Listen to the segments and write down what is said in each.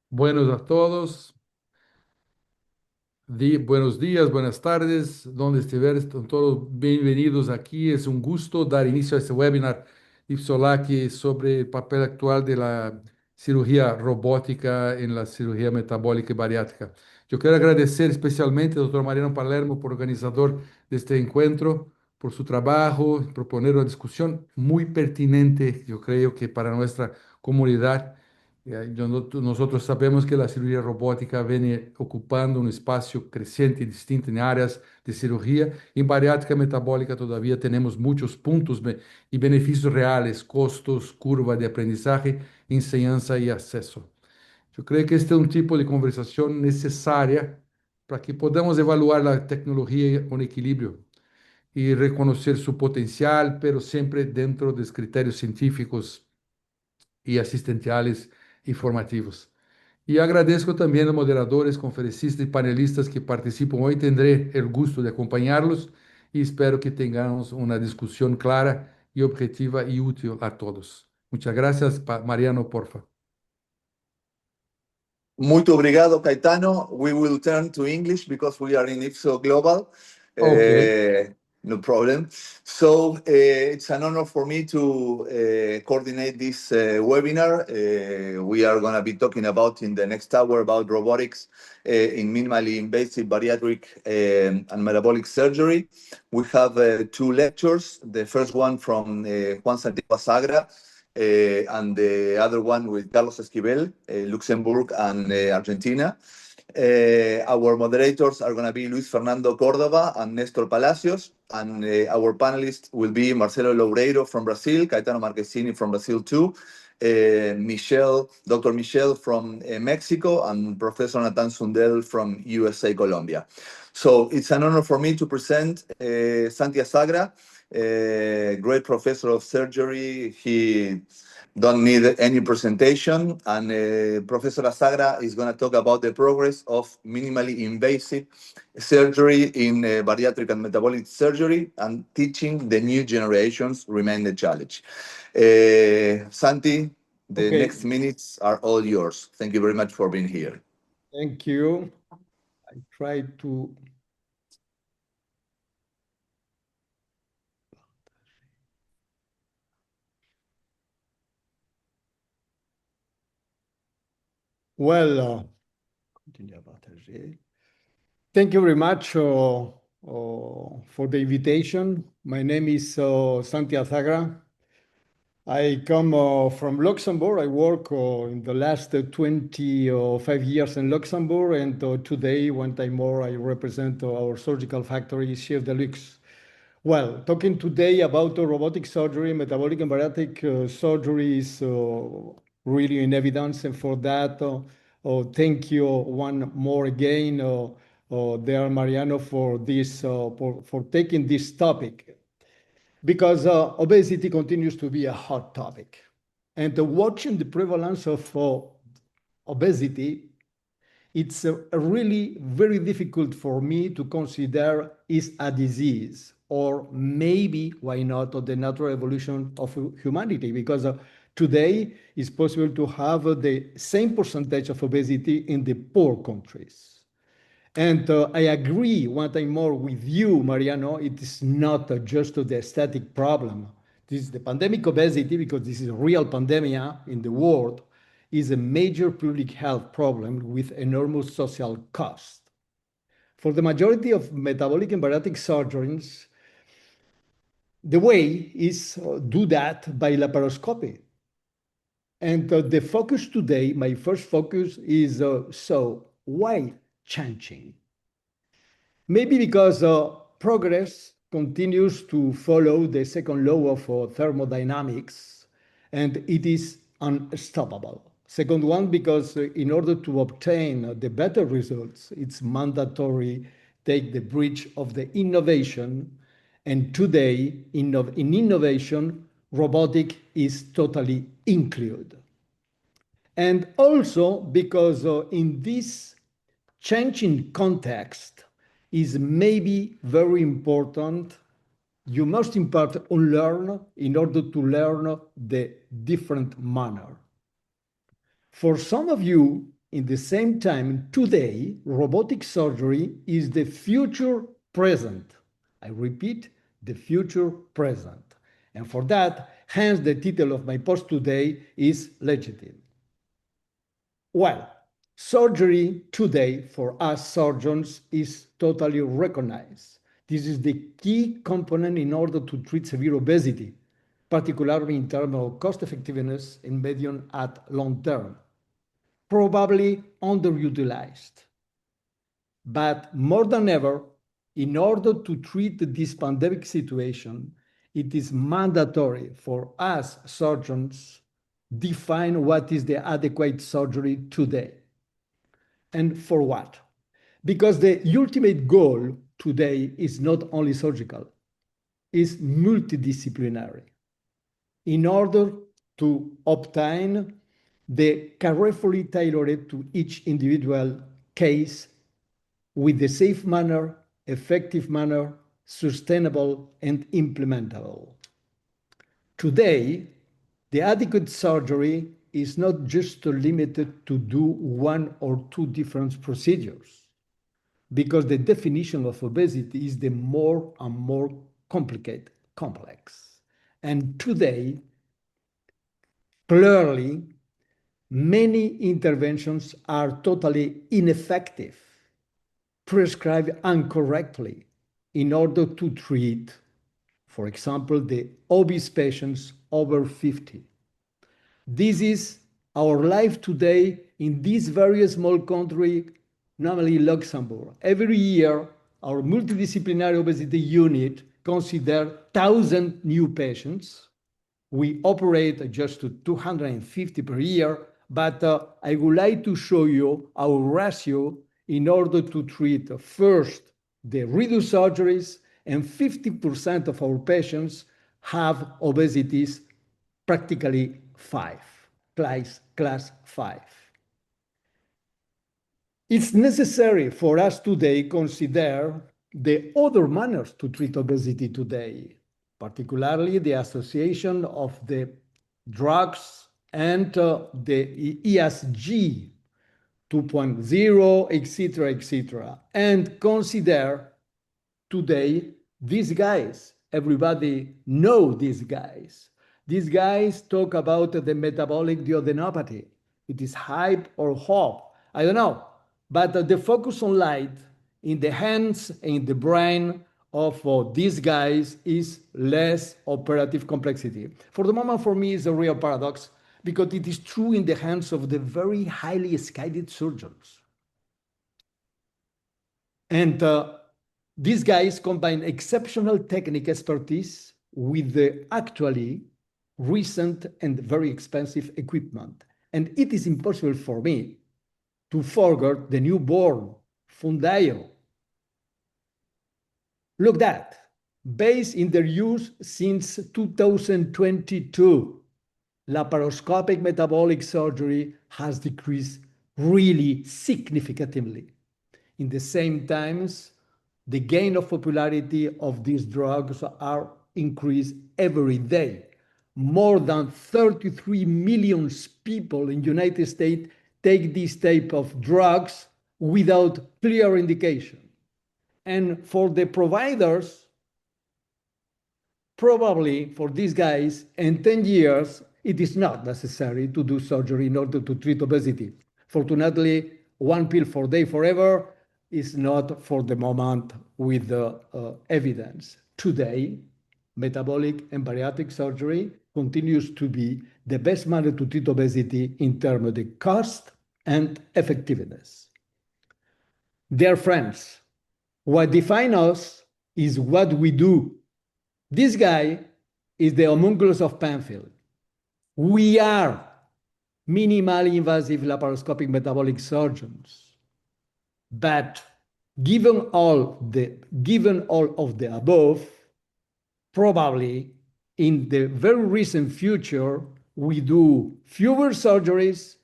Buenos a todos, buenos días, buenas tardes, donde estiver, están todos bienvenidos aquí. Es un gusto dar inicio a este webinar IFSO sobre el papel actual de la cirugía robótica en la cirugía metabólica y bariátrica. Yo quiero agradecer especialmente al doctor Mariano Palermo, por organizador de este encuentro, por su trabajo, proponer una discusión muy pertinente, yo creo que para nuestra comunidad. Nosotros sabemos que la cirugía robótica viene ocupando un espacio creciente y distinto en áreas de cirugía. En bariátrica metabólica todavía tenemos muchos puntos y beneficios reales, costos, curva de aprendizaje, enseñanza y acceso. Yo creo que este es un tipo de conversación necesaria para que podamos evaluar la tecnología con equilibrio y reconocer su potencial, pero siempre dentro de los criterios científicos y asistenciales informativos. Y agradezco también a los moderadores, conferencistas y panelistas que participan hoy. Tendré el gusto de acompañarlos y espero que tengamos una discusión clara y objetiva y útil a todos. Muchas gracias, Mariano, porfa. Muito obrigado, Caetano. We will turn to English because we are in IFSO Global. Ok. No problem. So it's an honor for me to coordinate this webinar. We are going to be talking about in the next hour about robotics in minimally invasive bariatric and metabolic surgery. We have two lectures. The first one from Juan Santiago Sagra, and the other one with Carlos Esquivel, Luxembourg and Argentina. Our moderators are going to be Luis Fernando Cordova and Nestor Palacios, and our panelists will be Marcelo Loureiro from Brazil, Caetano Marquesini from Brazil too, Dr. Michelle from Mexico, and Professor Nathan Sundell from USA, Colombia. So it's an honor for me to present Santi Asagra, a great professor of surgery. He don't need any presentation. And Professor Asagra is going to talk about the progress of minimally invasive surgery in bariatric and metabolic surgery, and teaching the new generations remain the challenge. Santi, the Okay, next minutes are all yours. Thank you very much for being here. thank you. I try to. Well, thank you very much for the invitation. My name is Santi Azagra. I come from Luxembourg. I work in the last 25 years in Luxembourg, and today, one time more, I represent our surgical factory, Chef de Luxe. Well, talking today about robotic surgery, metabolic and bariatric surgery is really in evidence, and for that, thank you one more again, there, Mariano, for this for taking this topic, because obesity continues to be a hot topic, and watching the prevalence of obesity, it's really very difficult for me to consider is a disease, or maybe why not the natural evolution of humanity, because today it's possible to have the same percentage of obesity in the poor countries. And I agree one time more with you, Mariano. It is not just the aesthetic problem. This is the pandemic obesity, because this is a real pandemic in the world, is a major public health problem with enormous social cost. For the majority of metabolic and bariatric surgeons, the way is do that by laparoscopy. And the focus today, my first focus is so why changing? Maybe because progress continues to follow the second law of thermodynamics, and it is unstoppable. Second one, because in order to obtain the better results, it's mandatory take the bridge of the innovation. And today, in innovation, robotic is totally included. And also because in this changing context is maybe very important, you must in part unlearn in order to learn the different manner. For some of you in the same time, today, robotic surgery is the future present. I repeat, the future present. And for that, hence the title of my post today is legitimate. Well, surgery today for us surgeons is totally recognized. This is the key component in order to treat severe obesity, particularly in terms of cost effectiveness in medium and long term. Probably underutilized. But more than ever, in order to treat this pandemic situation, it is mandatory for us surgeons define what is the adequate surgery today. And for what? Because the ultimate goal today is not only surgical, it's multidisciplinary. In order to obtain the carefully tailored to each individual case with a safe manner, effective manner, sustainable and implementable. Today, the adequate surgery is not just limited to do one or two different procedures, because the definition of obesity is the more and more complicated, complex. And today, clearly, many interventions are totally ineffective, prescribed incorrectly in order to treat, for example, the obese patients over 50. This is our life today in this very small country, namely Luxembourg. Every year, our multidisciplinary obesity unit considers 1,000 new patients. We operate just to 250 per year, but I would like to show you our ratio in order to treat first the reduced surgeries, and 50% of our patients have obesities practically 5, class 5. It's necessary for us today consider the other manners to treat obesity today, particularly the association of the drugs and the ESG 2.0, etc., and consider today these guys. Everybody know these guys. These guys talk about the metabolic duodenopathy. It is hype or hope, I don't know. But the focus on light in the hands and in the brain of these guys is less operative complexity. For the moment, for me, it's a real paradox, because it is true in the hands of the very highly skilled surgeons. And these guys combine exceptional technique expertise with the actually recent and very expensive equipment. And it is impossible for me to forget the newborn Fundayo. Look that, based in their use since 2022, laparoscopic metabolic surgery has decreased really significantly. In the same times, the gain of popularity of these drugs are increased every day. More than 33 million people in the United States take this type of drugs without clear indication. And for the providers, probably for these guys, in 10 years, it is not necessary to do surgery in order to treat obesity. Fortunately, one pill per day forever is not for the moment with the evidence. Today, metabolic and bariatric surgery continues to be the best manner to treat obesity in terms of the cost and effectiveness. Dear friends, what defines us is what we do. This guy is the homunculus of Penfield. We are minimally invasive laparoscopic metabolic surgeons. But given all of the above, probably in the very recent future, we do fewer surgeries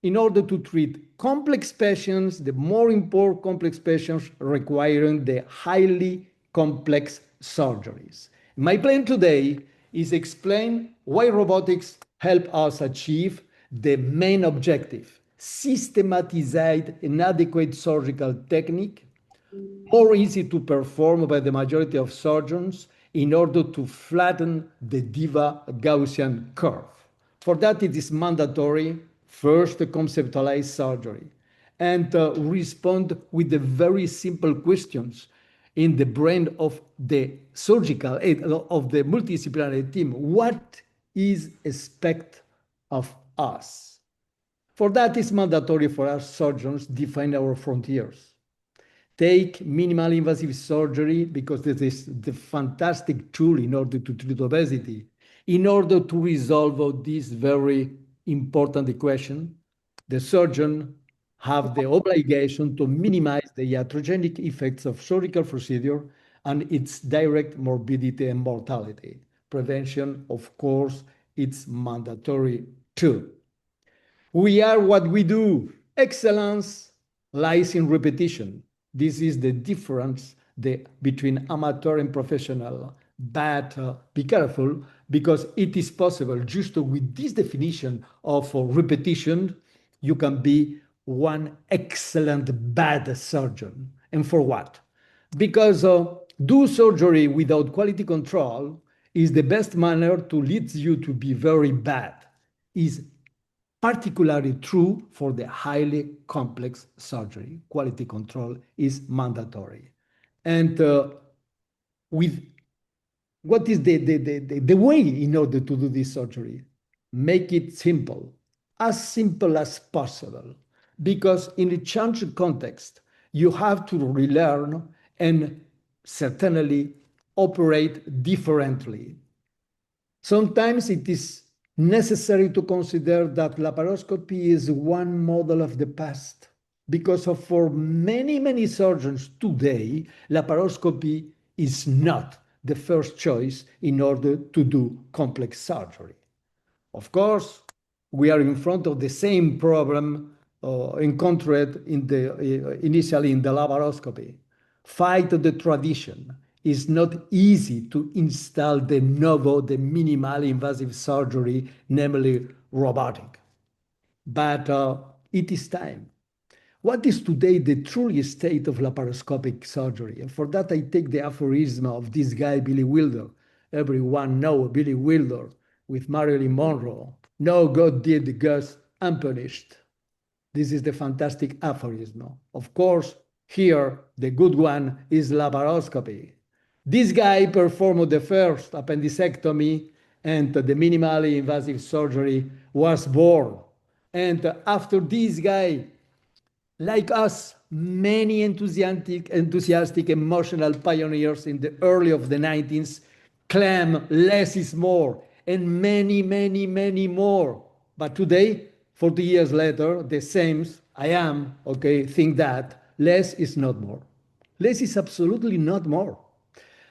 in order to treat complex patients, the more important complex patients requiring the highly complex surgeries. My plan today is explain why robotics help us achieve the main objective, systematized and adequate surgical technique, more easy to perform by the majority of surgeons in order to flatten the diva Gaussian curve. For that, it is mandatory first to conceptualize surgery and respond with the very simple questions in the brain of the surgical, of the multidisciplinary team. What is expected of us? For that, it's mandatory for us surgeons define our frontiers. Take minimal invasive surgery because this is the fantastic tool in order to treat obesity. In order to resolve this very important equation, the surgeon have the obligation to minimize the iatrogenic effects of surgical procedure and its direct morbidity and mortality. Prevention, of course, it's mandatory too. We are what we do. Excellence lies in repetition. This is the difference between amateur and professional. But be careful because it is possible just with this definition of repetition, you can be one excellent bad surgeon. And for what? Because do surgery without quality control is the best manner to lead you to be very bad. Is particularly true for the highly complex surgery. Quality control is mandatory. And with what is the way in order to do this surgery? Make it simple as possible. Because in a changed context, you have to relearn and certainly operate differently. Sometimes it is necessary to consider that laparoscopy is one model of the past because for many surgeons today, laparoscopy is not the first choice in order to do complex surgery. Of course, we are in front of the same problem encountered initially in the laparoscopy. Fight the tradition. It's not easy to install the minimally invasive surgery, namely robotic. But it is time. What is today the true state of laparoscopic surgery? And for that, I take the aphorism of this guy, Billy Wilder. Everyone knows Billy Wilder with Marilyn Monroe. No God did Gus unpunished. This is the fantastic aphorism. Of course, here, the good one is laparoscopy. This guy performed the first appendicectomy and the minimally invasive surgery was born. And after this guy, like us, many enthusiastic, emotional pioneers in the early of the 90s claim less is more, and many more. But today, 40 years later, the same, I am, okay, think that less is not more. Less is absolutely not more.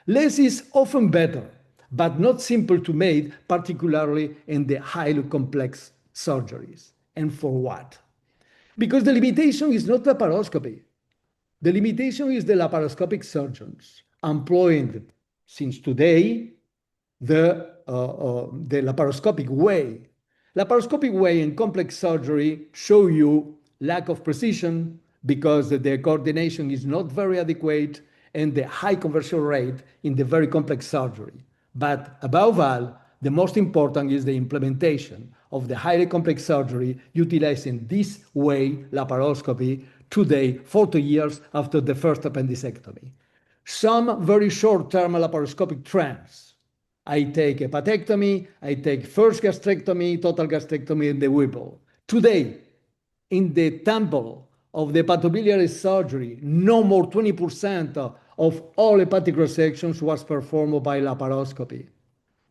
Less is often better, but not simple to make, particularly in the highly complex surgeries. And for what? Because the limitation is not laparoscopy. The limitation is the laparoscopic surgeons employing, since today, the laparoscopic way. Laparoscopic way in complex surgery show you lack of precision because the coordination is not very adequate and the high conversion rate in the very complex surgery. But above all, the most important is the implementation of the highly complex surgery utilizing this way, laparoscopy, today, 40 years after the first appendicectomy. Some very short-term laparoscopic trends. I take hepatectomy, I take first gastrectomy, total gastrectomy in the Whipple. Today, in the temple of the hepatobiliary surgery, no more 20% of all hepatic resections was performed by laparoscopy.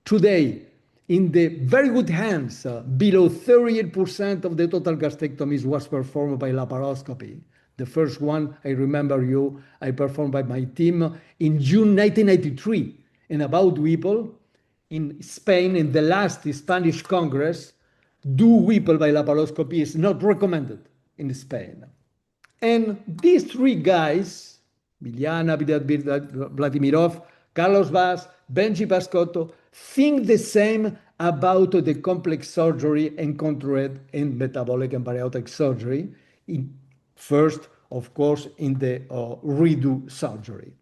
Today, in the very good hands, below 38% of the total gastrectomies was performed by laparoscopy. The first one, I remember I performed by my team in June 1993 in about Whipple in Spain in the last Spanish Congress. Do Whipple by laparoscopy is not recommended in Spain. And these three guys, Miliana, Vladimirov, Carlos Vaz, Benji Pascotto, think the same about the complex surgery encountered in metabolic and bariatric surgery. First, of course, in the redo surgery.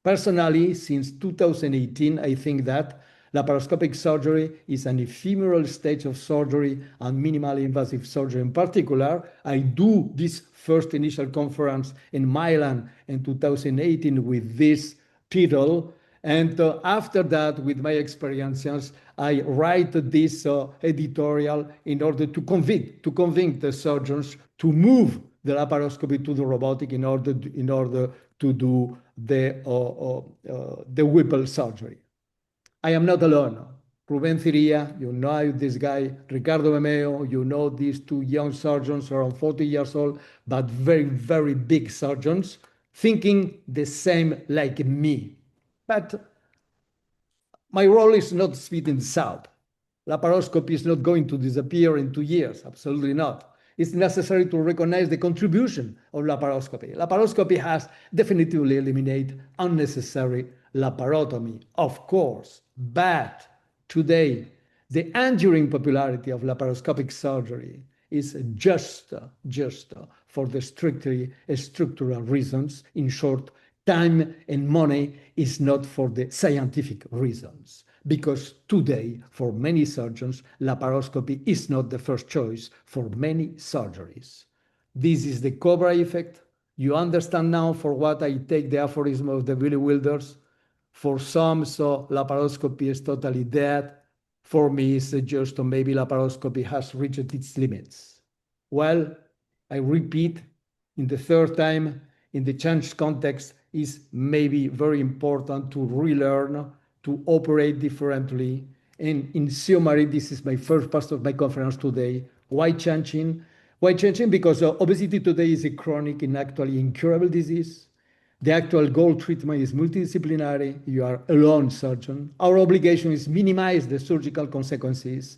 Personally, since 2018, I think that laparoscopic surgery is an ephemeral stage of surgery and minimally invasive surgery in particular. I do this first initial conference in Milan in 2018 with this title. And after that, with my experiences, I write this editorial in order to convince the surgeons to move the laparoscopy to the robotic in order to do the Whipple surgery. I am not alone. Ruben Ciria, you know this guy, Ricardo Memeo, you know these two young surgeons around 40 years old, but very, very big surgeons, thinking the same like me. But my role is not spit in the south. Laparoscopy is not going to disappear in 2 years, absolutely not. It's necessary to recognize the contribution of laparoscopy. Laparoscopy has definitively eliminated unnecessary laparotomy, of course, but today the enduring popularity of laparoscopic surgery is just for the strictly structural reasons. In short, time and money is not for the scientific reasons. Because today, for many surgeons, laparoscopy is not the first choice for many surgeries. This is the Cobra effect. You understand now for what I take the aphorism of the Billy Wilders. For some, so laparoscopy is totally dead. For me, it's just maybe laparoscopy has reached its limits. Well, I repeat, in the third time, in the changed context, is maybe very important to relearn to operate differently. And in summary, this is my first part of my conference today. Why changing? Why changing? Because obesity today is a chronic and actually incurable disease. The actual goal treatment is multidisciplinary. You are a lone surgeon. Our obligation is minimize the surgical consequences.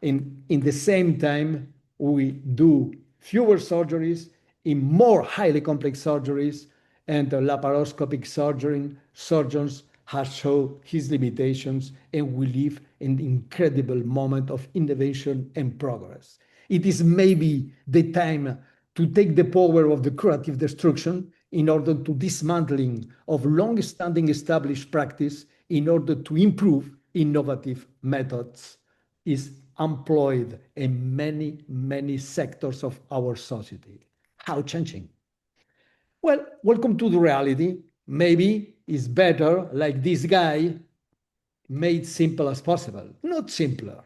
In the same time, we do fewer surgeries in more highly complex surgeries, and the laparoscopic surgeons have shown his limitations, and we live an incredible moment of innovation and progress. It is maybe the time to take the power of the curative destruction in order to dismantling of long-standing established practice in order to improve innovative methods is employed in many sectors of our society. How changing? Well, welcome to the reality. Maybe it's better, like this guy, made simple as possible, not simpler,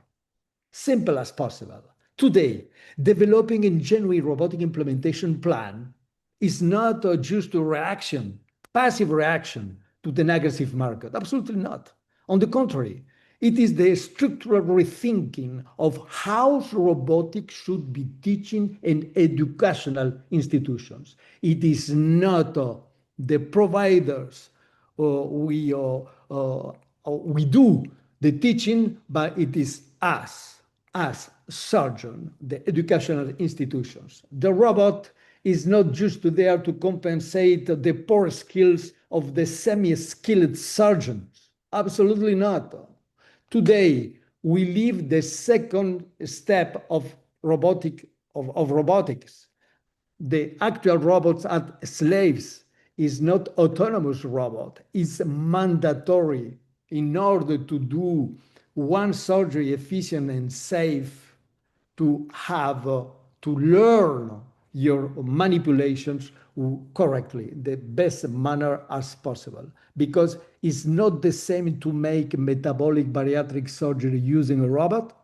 simple as possible. Today, developing a genuine robotic implementation plan is not just a reaction, passive reaction to the aggressive market. Absolutely not. On the contrary, it is the structural rethinking of how robotics should be teaching in educational institutions. It is not the providers we do the teaching, but it is us, as surgeon, the educational institutions. The robot is not just there to compensate the poor skills of the semi-skilled surgeons. Absolutely not. Today, we leave the second step of robotics. The actual robots are slaves. Is not autonomous robot. It's mandatory in order to do one surgery efficient and safe, to have to learn your manipulations correctly, the best manner as possible. Because it's not the same to make metabolic bariatric surgery using a robot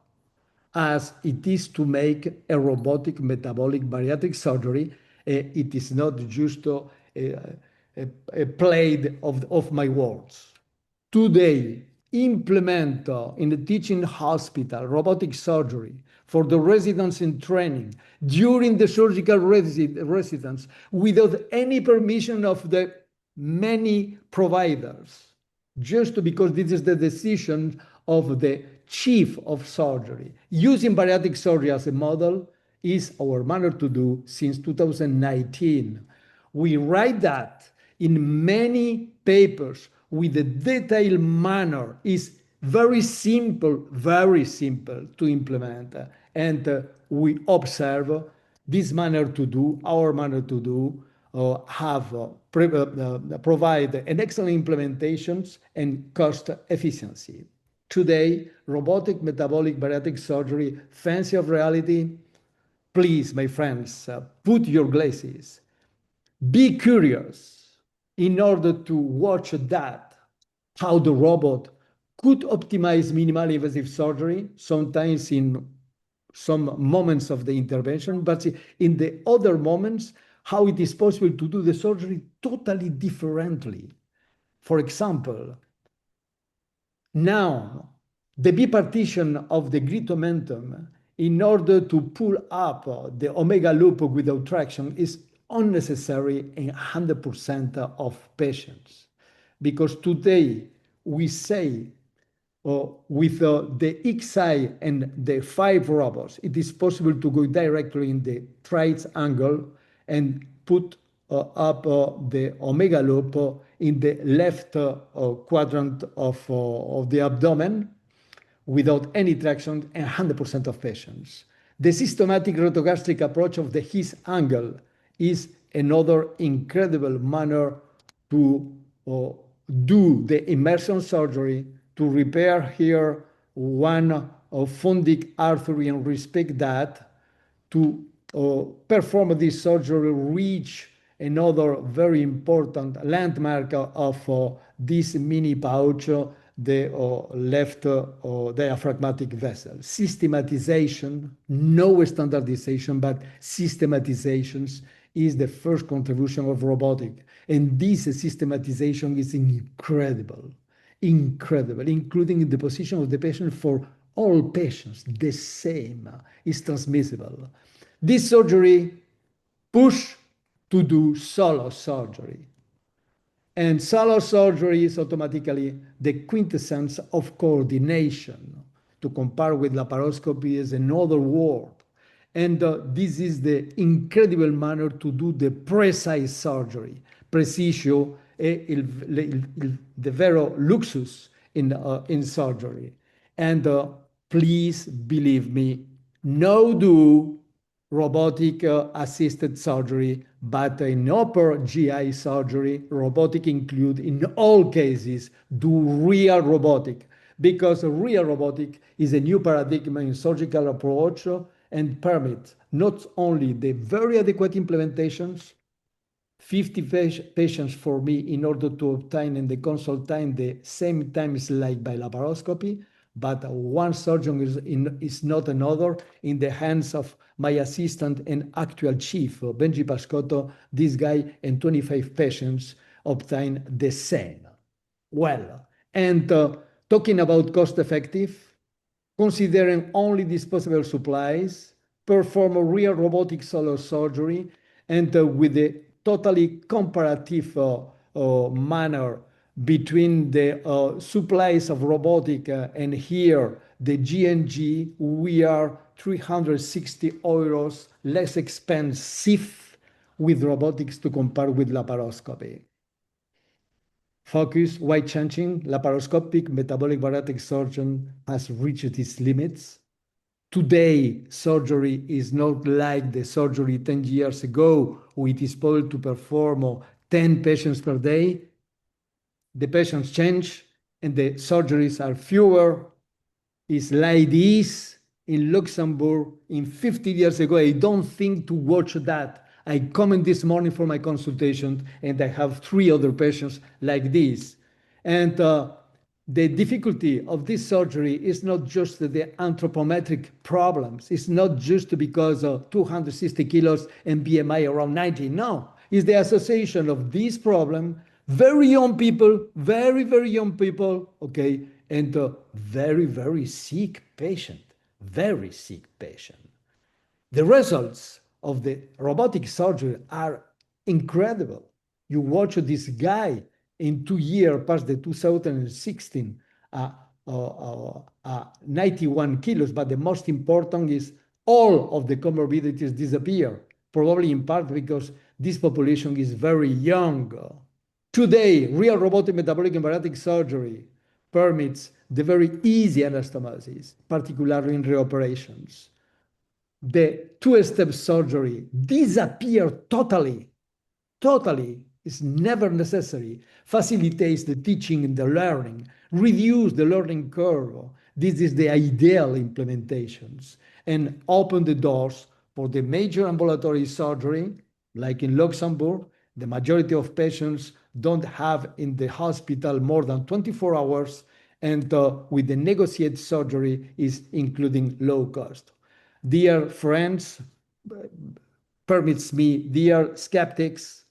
as it is to make a robotic metabolic bariatric surgery. It is not just a play of my words. Today, implement in the teaching hospital robotic surgery for the residents in training during the surgical residence without any permission of the many providers, just because this is the decision of the chief of surgery. Using bariatric surgery as a model is our manner to do since 2019. We write that in many papers with a detailed manner. Is very simple to implement. And we observe this manner to do, our manner to do, provide an excellent implementations and cost efficiency. Today, robotic metabolic bariatric surgery, fancy of reality. Please, my friends, put your glasses. Be curious in order to watch that, how the robot could optimize minimally invasive surgery, sometimes in some moments of the intervention, but in the other moments, how it is possible to do the surgery totally differently. For example, now the bipartition of the grid momentum in order to pull up the omega loop without traction is unnecessary in 100% of patients. Because today we say with the XI and the 5 robots, it is possible to go directly in the triangle and put up the omega loop in the left quadrant of the abdomen without any traction in 100% of patients. The systematic rotogastric approach of the his angle is another incredible manner to do the immersion surgery to repair here one fundic artery and respect that to perform this surgery, reach another very important landmark of this mini pouch, the left diaphragmatic vessel. Systematization, no standardization, but systematizations is the first contribution of robotic. And this systematization is incredible, including the position of the patient for all patients, the same, is transmissible. This surgery push to do solo surgery. And solo surgery is automatically the quintessence of coordination. To compare with laparoscopy is another word. And this is the incredible manner to do the precise surgery. Precision è the vero luxus in surgery. And please believe me, no do robotic assisted surgery, but in upper GI surgery, robotic include in all cases do real robotic, because real robotic is a new paradigm in surgical approach and permits not only the very adequate implementations, 50 patients for me in order to obtain in the consult time the same times like by laparoscopy, but one surgeon is not another in the hands of my assistant and actual chief, Benji Pascotto. This guy and 25 patients obtain the same. Well, and talking about cost effective, considering only disposable supplies, perform a real robotic solo surgery, and with a totally comparative manner between the supplies of robotic and here the GNG, we are 360 euros less expensive with robotics to compare with laparoscopy. Focus, wide changing, laparoscopic metabolic bariatric surgeon has reached its limits. Today, surgery is not like the surgery 10 years ago, where it is possible to perform 10 patients per day. The patients change and the surgeries are fewer. It's like this in Luxembourg in 50 years ago. I don't think to watch that. I come in this morning for my consultation and I have 3 other patients like this. And the difficulty of this surgery is not just the anthropometric problems. It's not just because of 260 kilos and BMI around 90. No, it's the association of this problem, very young people, very, very young people, okay, and very, very sick patient, very sick patient. The results of the robotic surgery are incredible. You watch this guy in 2 years past the 2016, 91 kilos, but the most important is all of the comorbidities disappear, probably in part because this population is very young. Today, real robotic metabolic and bariatric surgery permits the very easy anastomosis, particularly in reoperations. The two-step surgery disappear totally, is never necessary, facilitates the teaching and the learning, reduce the learning curve. This is the ideal implementations and open the doors for the major ambulatory surgery, like in Luxembourg. The majority of patients don't have in the hospital more than 24 hours, and with the negotiated surgery is including low cost. Dear friends, permits me, dear skeptics,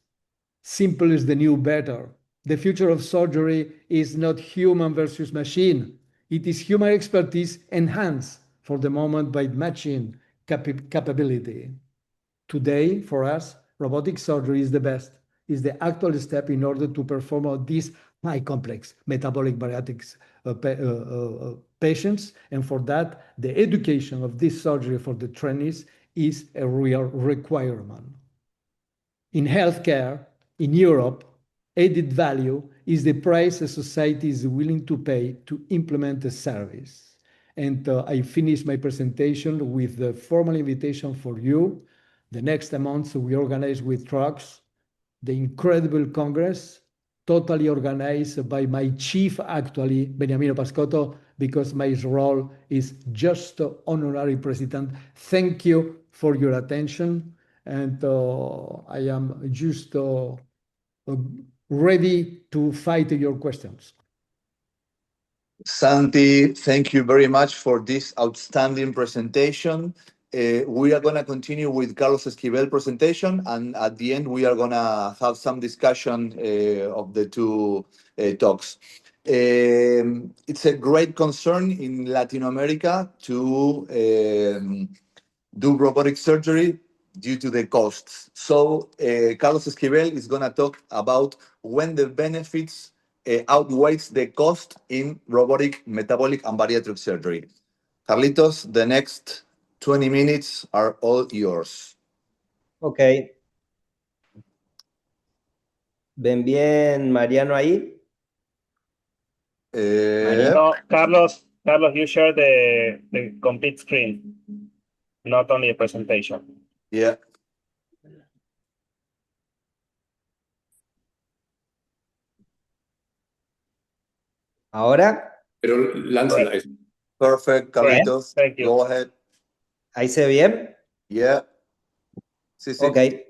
simple is the new better. The future of surgery is not human versus machine. It is human expertise enhanced for the moment by machine capability. Today, for us, robotic surgery is the best, is the actual step in order to perform these high complex metabolic bariatric patients. And for that, the education of this surgery for the trainees is a real requirement. In healthcare, in Europe, added value is the price a society is willing to pay to implement a service. And I finish my presentation with the formal invitation for you. The next month, we organize with trucks the incredible Congress, totally organized by my chief, actually, Beniamino Pascotto, because my role is just honorary president. Thank you for your attention. And I am just ready to fight your questions. Santi, thank you very much for this outstanding presentation. We are going to continue with Carlos Esquivel's presentation, and at the end, we are going to have some discussion of the two talks. It's a great concern in Latin America to do robotic surgery due to the costs. So Carlos Esquivel is going to talk about when the benefits outweighs the cost in robotic, metabolic, and bariatric surgery. Carlitos, the next 20 minutes are all yours. Ok. ¿Ven bien Mariano ahí? No, Carlos, you share the complete screen, not only a presentation. Yeah. ¿Ahora? Pero láncela. Perfect, Carlitos. Thank you. Go ahead. ¿Ahí se ve bien? Yeah. Sí, sí. Okay.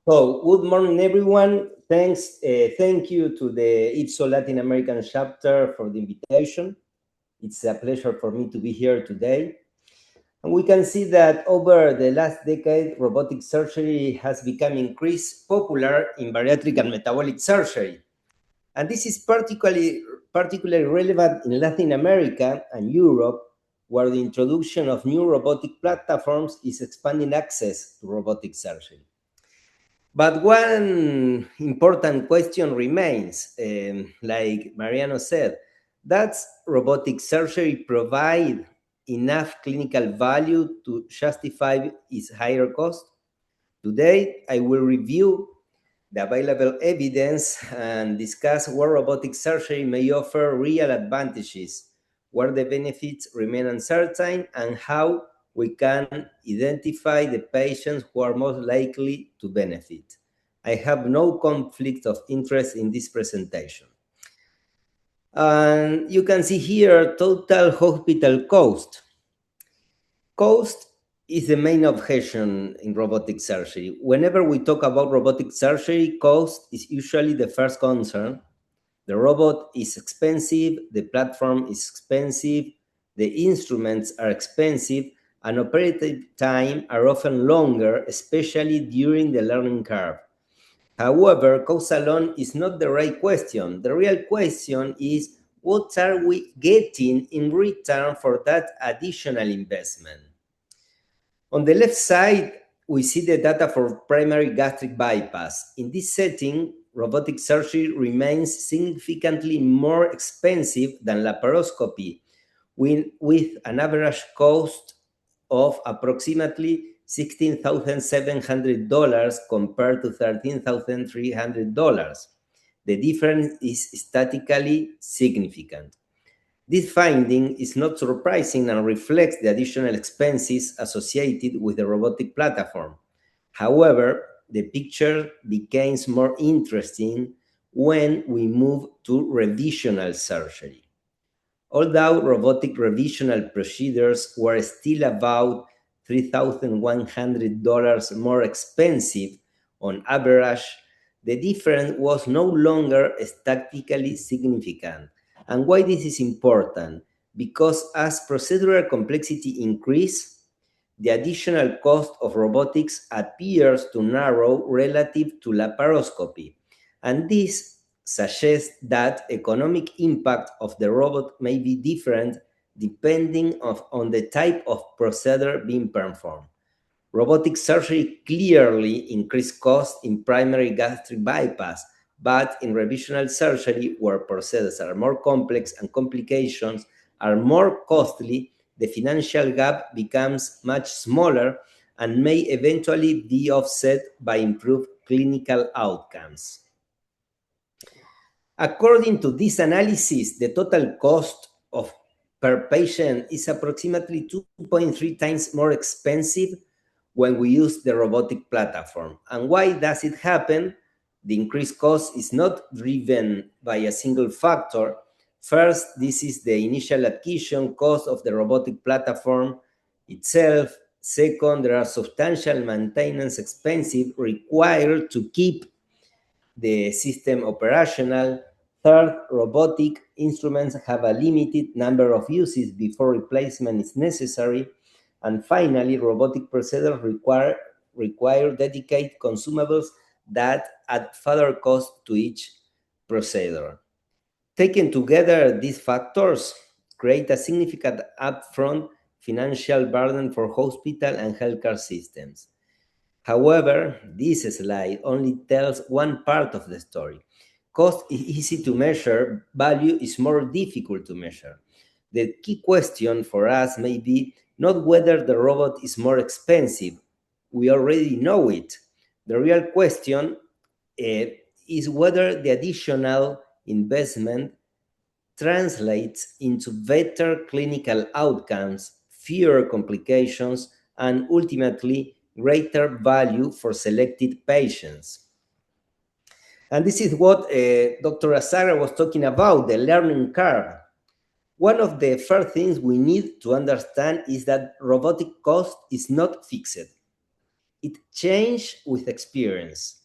So, good morning, everyone. Thank you to the IFSO Latin American chapter for the invitation. It's a pleasure for me to be here today. And we can see that over the last decade, robotic surgery has become increasingly popular in bariatric and metabolic surgery. And this is particularly relevant in Latin America and Europe, where the introduction of new robotic platforms is expanding access to robotic surgery. But one important question remains, like Mariano said, does robotic surgery provide enough clinical value to justify its higher cost? Today, I will review the available evidence and discuss where robotic surgery may offer real advantages, where the benefits remain uncertain, and how we can identify the patients who are most likely to benefit. I have no conflict of interest in this presentation. And you can see here total hospital cost. Cost is the main objection in robotic surgery. Whenever we talk about robotic surgery, cost is usually the first concern. The robot is expensive, the platform is expensive, the instruments are expensive, and operative time are often longer, especially during the learning curve. However, cost alone is not the right question. The real question is, what are we getting in return for that additional investment? On the left side, we see the data for primary gastric bypass. In this setting, robotic surgery remains significantly more expensive than laparoscopy, with an average cost of approximately $16,700 compared to $13,300. The difference is statistically significant. This finding is not surprising and reflects the additional expenses associated with the robotic platform. However, the picture becomes more interesting when we move to revisional surgery. Although robotic revisional procedures were still about $3,100 more expensive on average, the difference was no longer statistically significant. And why this is important? Because as procedural complexity increases, the additional cost of robotics appears to narrow relative to laparoscopy. And this suggests that economic impact of the robot may be different depending on the type of procedure being performed. Robotic surgery clearly increased costs in primary gastric bypass, but in revisional surgery, where procedures are more complex and complications are more costly, the financial gap becomes much smaller and may eventually be offset by improved clinical outcomes. According to this analysis, the total cost per patient is approximately 2.3 times more expensive when we use the robotic platform. And why does it happen? The increased cost is not driven by a single factor. First, this is the initial acquisition cost of the robotic platform itself. Second, there are substantial maintenance expenses required to keep the system operational. Third, robotic instruments have a limited number of uses before replacement is necessary. And finally, robotic procedures require dedicated consumables that add further cost to each procedure. Taken together, these factors create a significant upfront financial burden for hospital and healthcare systems. However, this slide only tells one part of the story. Cost is easy to measure, value is more difficult to measure. The key question for us may be not whether the robot is more expensive. We already know it. The real question is whether the additional investment translates into better clinical outcomes, fewer complications, and ultimately greater value for selected patients. And this is what Dr. Azagra was talking about, the learning curve. One of the first things we need to understand is that robotic cost is not fixed. It changes with experience.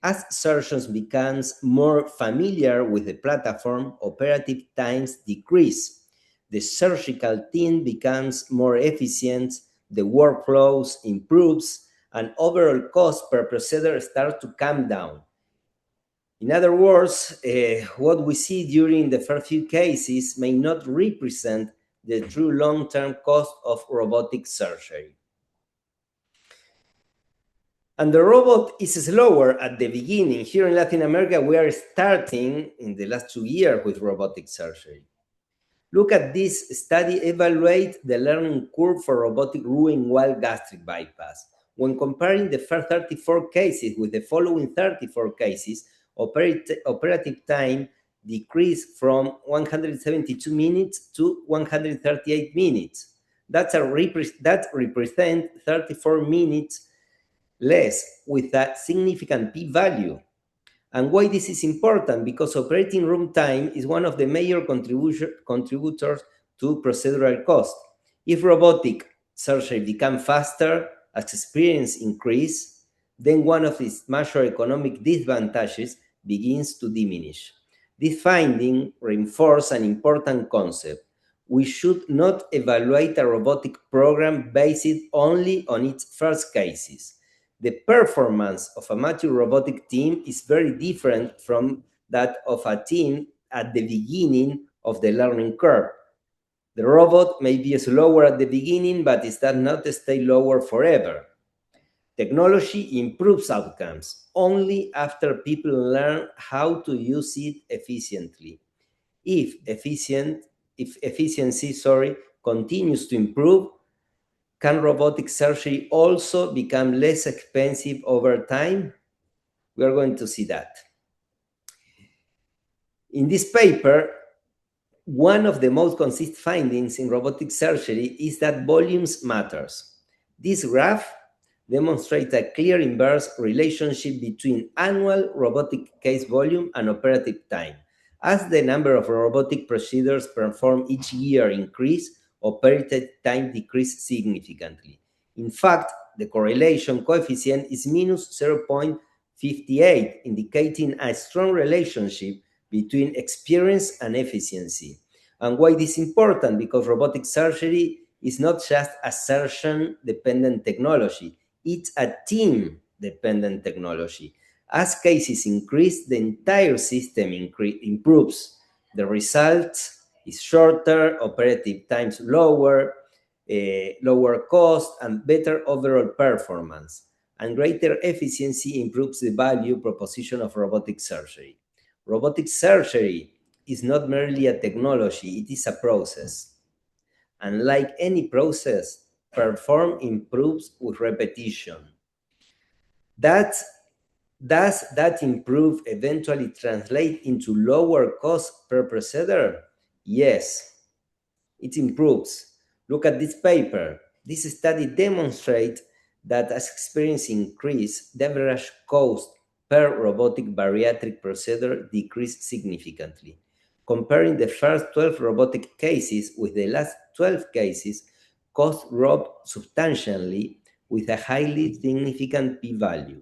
As surgeons become more familiar with the platform, operative times decrease. The surgical team becomes more efficient, the workflows improves, and overall cost per procedure starts to come down. In other words, what we see during the first few cases may not represent the true long-term cost of robotic surgery. And the robot is slower at the beginning. Here in Latin America, we are starting in the last 2 years with robotic surgery. Look at this study, evaluate the learning curve for robotic Roux-en-Y gastric bypass. When comparing the first 34 cases with the following 34 cases, operative time decreased from 172 minutes to 138 minutes. That represents 34 minutes less with a significant p-value. And why this is important? Because operating room time is one of the major contributors to procedural cost. If robotic surgery becomes faster as experience increase, then one of its major economic disadvantages begins to diminish. This finding reinforces an important concept. We should not evaluate a robotic program based only on its first cases. The performance of a mature robotic team is very different from that of a team at the beginning of the learning curve. The robot may be slower at the beginning, but it does not stay lower forever. Technology improves outcomes only after people learn how to use it efficiently. If efficiency continues to improve, can robotic surgery also become less expensive over time? We are going to see that. In this paper, One of the most consistent findings in robotic surgery is that volumes matters. This graph demonstrates a clear inverse relationship between annual robotic case volume and operative time. As the number of robotic procedures performed each year increase, operative time decreased significantly. In fact, the correlation coefficient is minus 0.58, indicating a strong relationship between experience and efficiency. And why this is important? Because robotic surgery is not just a surgeon-dependent technology, it's a team-dependent technology. As cases increase, the entire system improves. The result is shorter, operative times lower, lower cost, and better overall performance. And greater efficiency improves the value proposition of robotic surgery. Robotic surgery is not merely a technology, it is a process. And like any process, perform improves with repetition. Does that improve eventually translate into lower cost per procedure? Yes, it improves. Look at this paper. This study demonstrates that as experience increase, the average cost per robotic bariatric procedure decreased significantly. Comparing the first 12 robotic cases with the last 12 cases, cost dropped substantially with a highly significant p-value.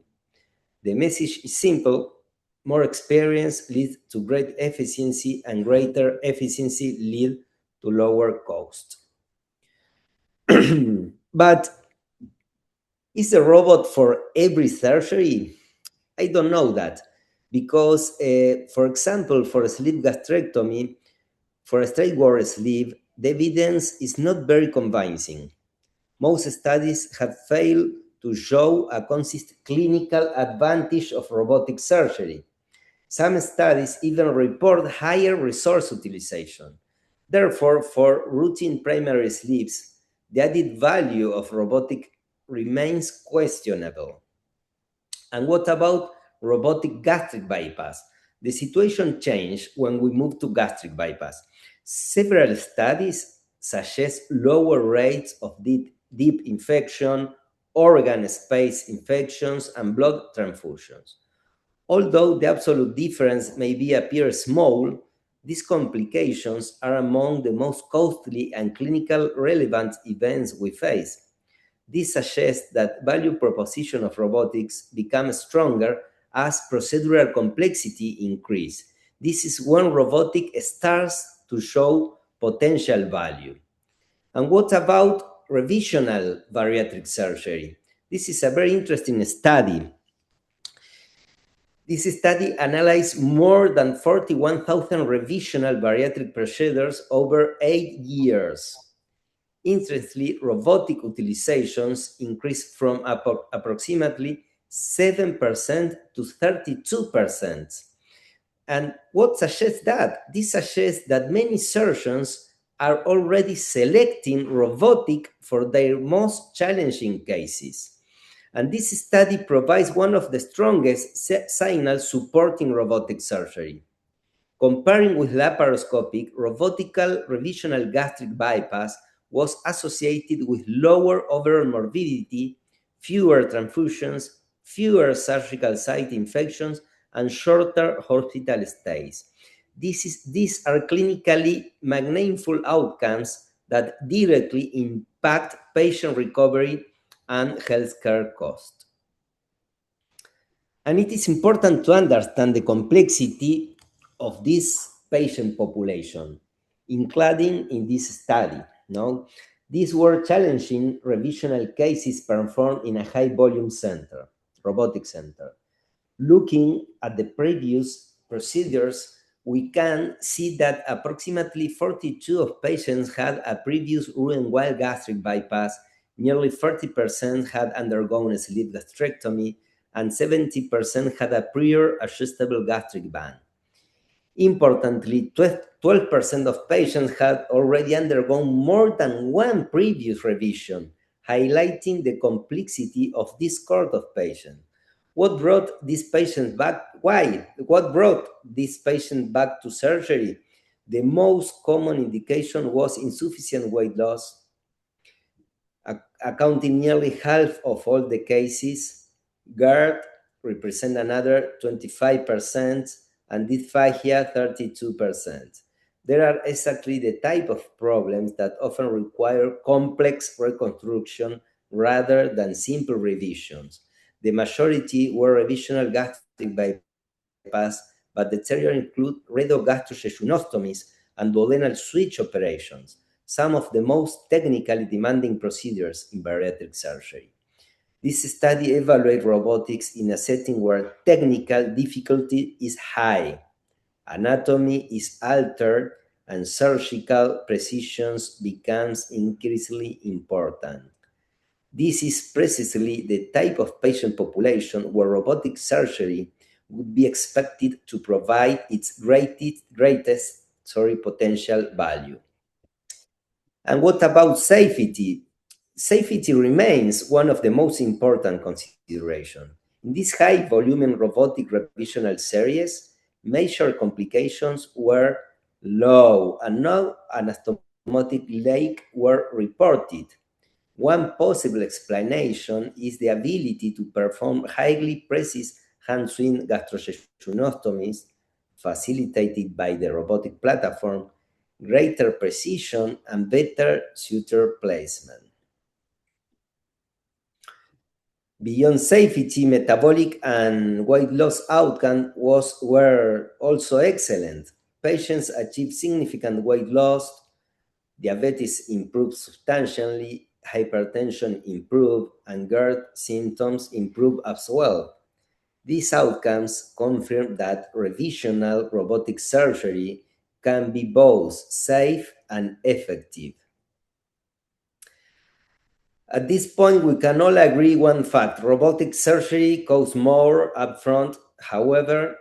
The message is simple: more experience leads to great efficiency, and greater efficiency leads to lower cost. But is a robot for every surgery? I don't know that, because, for example, for a sleeve gastrectomy, for a straightforward sleeve, the evidence is not very convincing. Most studies have failed to show a consistent clinical advantage of robotic surgery. Some studies even report higher resource utilization. Therefore, for routine primary sleeves, the added value of robotic remains questionable. And what about robotic gastric bypass? The situation changed when we moved to gastric bypass. Several studies suggest lower rates of deep infection, organ space infections, and blood transfusions. Although the absolute difference may appear small, these complications are among the most costly and clinical relevant events we face. This suggests that value proposition of robotics becomes stronger as procedural complexity increase. This is when robotic starts to show potential value. And what about revisional bariatric surgery? This is a very interesting study. This study analyzed more than 41,000 revisional bariatric procedures over 8 years. Interestingly, robotic utilizations increased from approximately 7% to 32%. And what suggests that? This suggests that many surgeons are already selecting robotic for their most challenging cases. And this study provides one of the strongest signals supporting robotic surgery. Comparing with laparoscopic, robotical revisional gastric bypass was associated with lower overall morbidity, fewer transfusions, fewer surgical site infections, and shorter hospital stays. These are clinically meaningful outcomes that directly impact patient recovery and healthcare cost. And it is important to understand the complexity of this patient population, including in this study. No? These were challenging revisional cases performed in a high-volume center, robotic center. Looking at the previous procedures, we can see that approximately 42% of patients had a previous Roux-en-Y gastric bypass, nearly 30% had undergone a sleeve gastrectomy, and 70% had a prior adjustable gastric band. Importantly, 12% of patients had already undergone more than one previous revision, highlighting the complexity of this cohort of patients. What brought these patients back? Why? What brought these patients back to surgery? The most common indication was insufficient weight loss, accounting nearly half of all the cases. GERD represent another 25%, and dysphagia 32%. There are exactly the type of problems that often require complex reconstruction rather than simple revisions. The majority were revisional gastric bypass, but the terrier include rhodogastrojejunectomies and duodenal switch operations, some of the most technically demanding procedures in bariatric surgery. This study evaluates robotics in a setting where technical difficulty is high, anatomy is altered, and surgical precision becomes increasingly important. This is precisely the type of patient population where robotic surgery would be expected to provide its greatest potential value. And what about safety? Safety remains one of the most important considerations. In this high volume robotic revisional series, major complications were low and no anastomotic leak were reported. One possible explanation is the ability to perform highly precise hand-swing gastrojejunectomies facilitated by the robotic platform, greater precision, and better suture placement. Beyond safety, metabolic and weight loss outcomes were also excellent. Patients achieved significant weight loss, diabetes improved substantially, hypertension improved, and GERD symptoms improved as well. These outcomes confirm that revisional robotic surgery can be both safe and effective. At this point, we can all agree one fact: robotic surgery costs more upfront. However,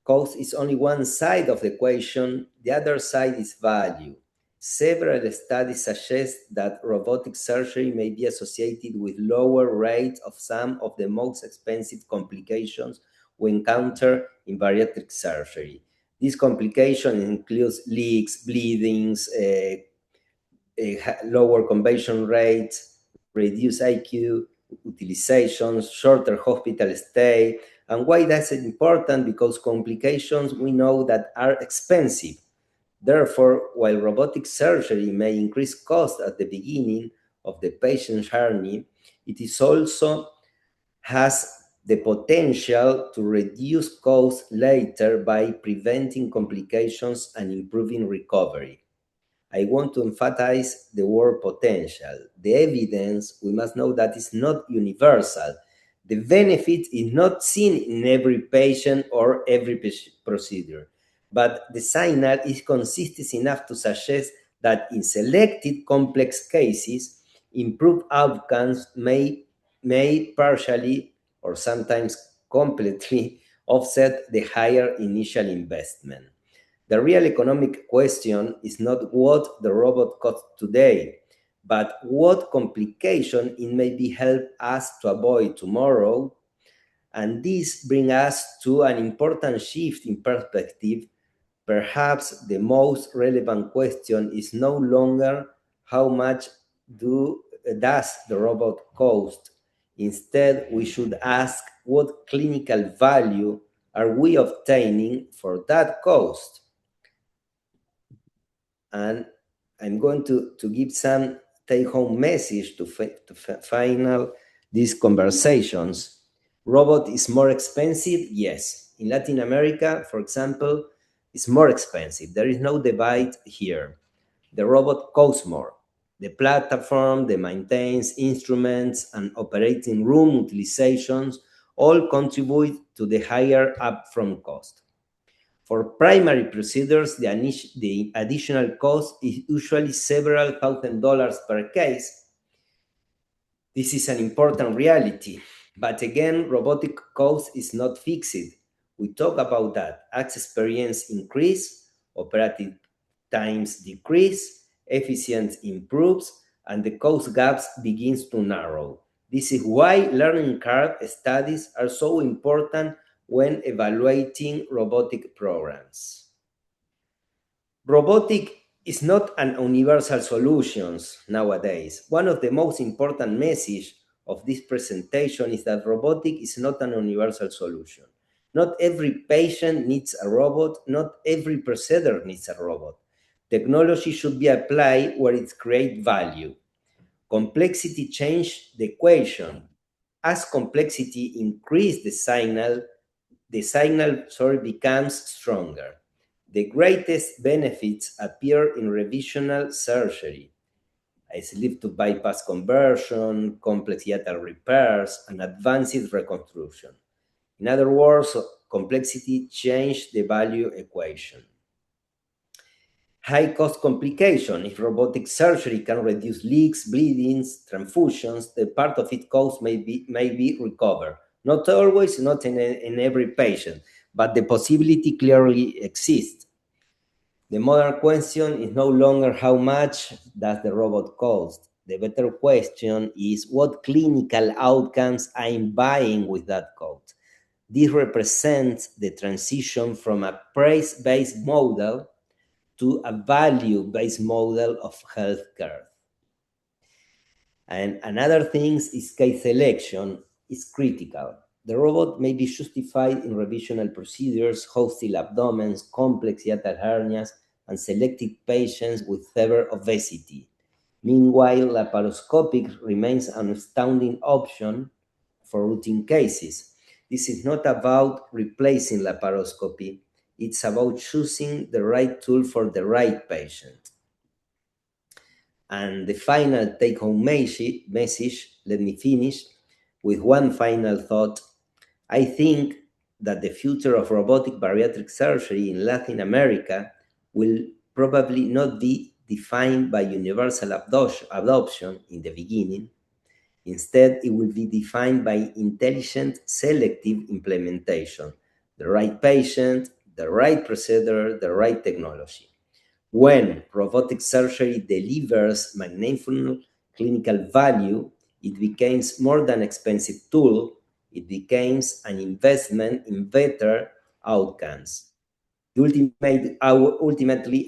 cost is only one side of the equation. The other side is value. Several studies suggest that robotic surgery may be associated with lower rates of some of the most expensive complications we encounter in bariatric surgery. These complications include leaks, bleedings, lower conversion rates, reduced IQ utilization, shorter hospital stay. And why that's important? Because complications we know that are expensive. Therefore, while robotic surgery may increase cost at the beginning of the patient's journey, it is also has the potential to reduce costs later by preventing complications and improving recovery. I want to emphasize the word potential. The evidence, we must know that is not universal. The benefit is not seen in every patient or every procedure, but the signal is consistent enough to suggest that in selected complex cases, improved outcomes may partially or sometimes completely offset the higher initial investment. The real economic question is not what the robot costs today, but what complication it may be help us to avoid tomorrow. And this brings us to an important shift in perspective. Perhaps the most relevant question is no longer how much does the robot cost. Instead, we should ask what clinical value are we obtaining for that cost. And I'm going to give some take-home message to final these conversations. Robot is more expensive? Yes. In Latin America, for example, it's more expensive. There is no debate here. The robot costs more. The platform, the maintenance, instruments, and operating room utilizations all contribute to the higher upfront cost. For primary procedures, the additional cost is usually several $1,000s per case. This is an important reality. But again, robotic cost is not fixed. We talk about that. As experience increase, operative times decrease, efficiency improves, and the cost gaps begins to narrow. This is why learning curve studies are so important when evaluating robotic programs. Robotic is not an universal solution nowadays. One of the most important messages of this presentation is that robotic is not an universal solution. Not every patient needs a robot, not every procedure needs a robot. Technology should be applied where it creates value. Complexity change the equation. As complexity increase the signal becomes stronger. The greatest benefits appear in revisional surgery, sleeve to bypass conversion, complex hiatal repairs, and advanced reconstruction. In other words, complexity changed the value equation. High cost complication. If robotic surgery can reduce leaks, bleedings, transfusions, the part of its cost may be recovered. Not always, not in every patient, but the possibility clearly exists. The modern question is no longer how much does the robot cost. The better question is what clinical outcomes I'm buying with that cost. This represents the transition from a price-based model to a value-based model of healthcare. And another thing is case selection is critical. The robot may be justified in revisional procedures, hostile abdomens, complex hiatal hernias, and selected patients with severe obesity. Meanwhile, laparoscopic remains an astounding option for routine cases. This is not about replacing laparoscopy, it's about choosing the right tool for the right patient. And the final take-home message, let me finish with one final thought. I think that the future of robotic bariatric surgery in Latin America will probably not be defined by universal adoption in the beginning. Instead, it will be defined by intelligent, selective implementation, the right patient, the right procedure, the right technology. When robotic surgery delivers meaningful clinical value, it becomes more than an expensive tool, it becomes an investment in better outcomes. Ultimately,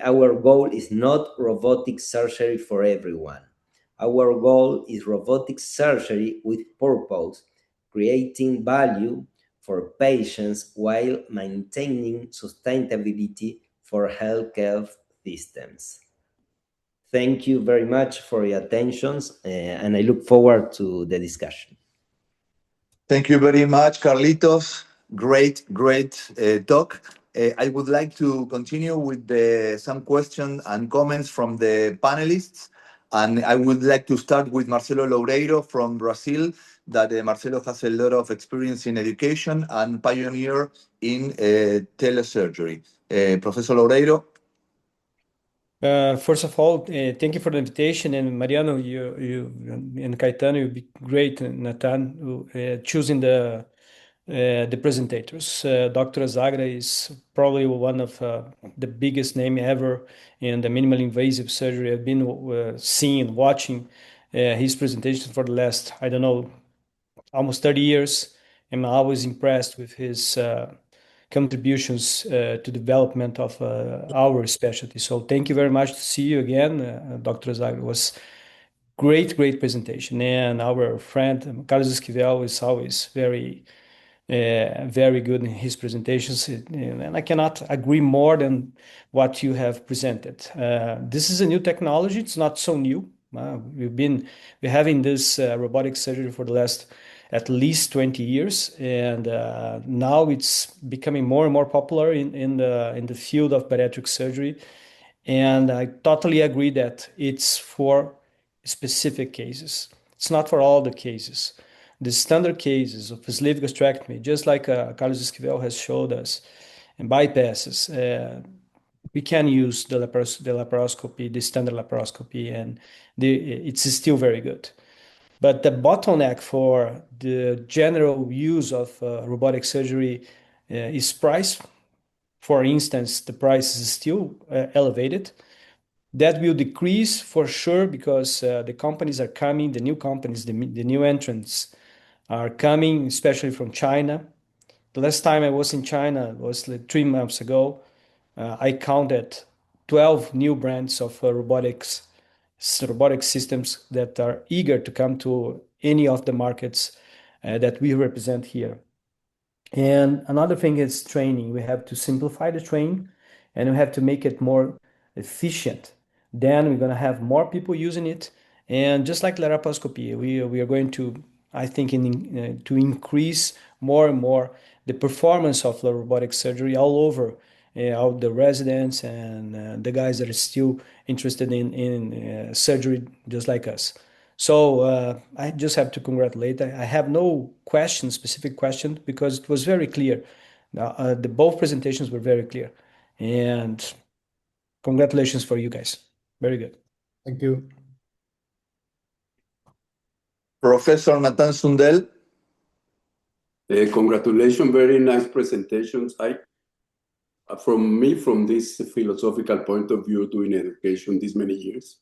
our goal is not robotic surgery for everyone. Our goal is robotic surgery with purpose, creating value for patients while maintaining sustainability for healthcare systems. Thank you very much for your attention, and I look forward to the discussion. Thank you very much, Carlitos. Great, great talk. I would like to continue with some questions and comments from the panelists. And I would like to start with Marcelo Loureiro from Brazil, that Marcelo has a lot of experience in education and pioneer in telesurgery. Professor Loureiro. First of all, thank you for the invitation. And Mariano, you and Caetano, you'll be great, Nathan, choosing the presentators. Dr. Azagra is probably one of the biggest name ever in the minimally invasive surgery. I've been seeing, watching his presentations for the last, I don't know, almost 30 years. I'm always impressed with his contributions to development of our specialty. So thank you very much to see you again, Dr. Azagra. It was great presentation. And our friend Carlos Esquivel is always very good in his presentations, and I cannot agree more than what you have presented. This is a new technology; it's not so new. We're having this robotic surgery for the last at least 20 years, and now it's becoming more and more popular in the field of bariatric surgery. And I totally agree that it's for specific cases. It's not for all the cases. The standard cases of sleeve gastrectomy, just like Carlos Esquivel has showed us, and bypasses, we can use the laparoscopy, the standard laparoscopy, and it's still very good. But the bottleneck for the general use of robotic surgery is price. For instance, the price is still elevated. That will decrease for sure because the companies are coming, the new companies, the new entrants are coming, especially from China. The last time I was in China was like 3 months ago. I counted 12 new brands of robotic systems that are eager to come to any of the markets that we represent here. And another thing is training. We have to simplify the training and we have to make it more efficient. Then we're going to have more people using it. And just like laparoscopy, we are going to, I think, to increase more and more the performance of the robotic surgery all over all the residents and the guys that are still interested in surgery just like us. So I just have to congratulate. I have no question, specific question, because it was very clear. The both presentations were very clear, and congratulations for you guys. Very good. Thank you. Professor Nathan Sundell. Congratulations, very nice presentations. From this philosophical point of view, doing education these many years,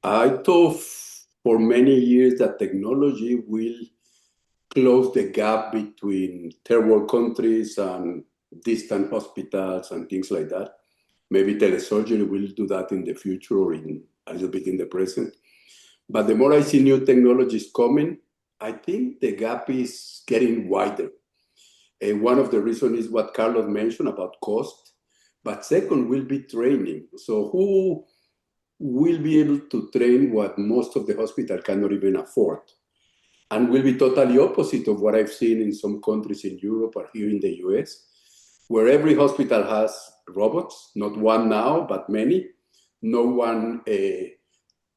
I thought for many years that technology will close the gap between third world countries and distant hospitals and things like that. Maybe telesurgery will do that in the future or a little bit in the present. But the more I see new technologies coming, I think the gap is getting wider. One of the reasons is what Carlos mentioned about cost, but second will be training. So who will be able to train what most of the hospital cannot even afford? And will be totally opposite of what I've seen in some countries in Europe or here in the US, where every hospital has robots, not one now, but many. No one